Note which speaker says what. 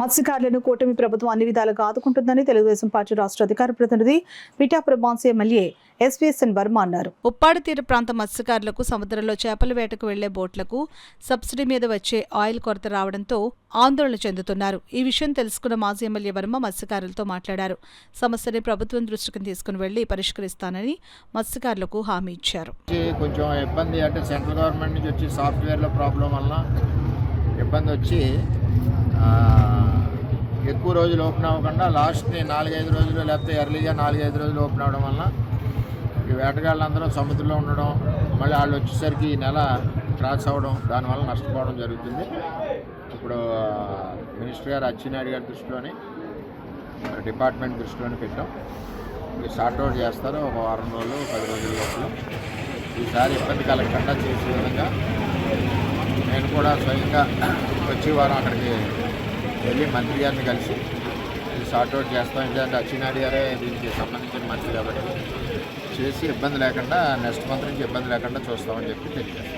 Speaker 1: మత్స్యకారులను కూటమి ప్రభుత్వం అన్ని విధాలుగా ఆదుకుంటుందని తెలుగుదేశం పార్టీ రాష్ట్ర అధికార ప్రతినిధి పిఠాపురం మాన్సీ ఎమ్మెల్యే ఎస్వీఎస్ఎన్ వర్మ అన్నారు. ఉప్పాడు తీర ప్రాంత మత్స్యకారులకు సముద్రంలో చేపల వేటకు వెళ్లే బోట్లకు సబ్సిడీ మీద వచ్చే ఆయిల్ కొరత రావడంతో ఆందోళన చెందుతున్నారు. ఈ విషయం తెలుసుకున్న మాజీ ఎమ్మెల్యే వర్మ మత్స్యకారులతో మాట్లాడారు. సమస్యని ప్రభుత్వం దృష్టికి తీసుకుని వెళ్లి పరిష్కరిస్తానని మత్స్యకారులకు హామీ ఇచ్చారు.
Speaker 2: కొంచెం ఇబ్బంది అంటే సెంట్రల్ గవర్నమెంట్ నుంచి వచ్చి సాఫ్ట్వేర్లో ప్రాబ్లం వల్ల ఇబ్బంది వచ్చి ఎక్కువ రోజులు ఓపెన్ అవ్వకుండా లాస్ట్ని 4-5 రోజులు లేకపోతే ఎర్లీగా 4-5 రోజులు ఓపెన్ అవ్వడం వల్ల ఈ వేటగాళ్ళందరూ సముద్రంలో ఉండడం, మళ్ళీ వాళ్ళు వచ్చేసరికి ఈ నెల క్రాస్ అవ్వడం, దానివల్ల నష్టపోవడం జరుగుతుంది. ఇప్పుడు మినిస్టర్ గారు అచ్చెన్నాయుడు గారి దృష్టిలోని డిపార్ట్మెంట్ దృష్టిలోని పెట్టాం. ఇది సార్ట్అవుట్ చేస్తారు ఒక వారం రోజులు 10 రోజుల లోపల. ఈసారి ఇబ్బంది కలగకుండా చేసే విధంగా నేను కూడా స్వయంగా వచ్చే వారం అక్కడికి వెళ్ళి మంత్రి గారిని కలిసి ఇది సార్ట్అవుట్ చేస్తాం. ఎందుకంటే అచ్చెన్నాయుడు గారే దీనికి సంబంధించిన మంత్రి కాబట్టి చేసి ఇబ్బంది లేకుండా నెక్స్ట్ మంత్ నుంచి ఇబ్బంది లేకుండా చూస్తామని చెప్పి తెలియజేస్తాం.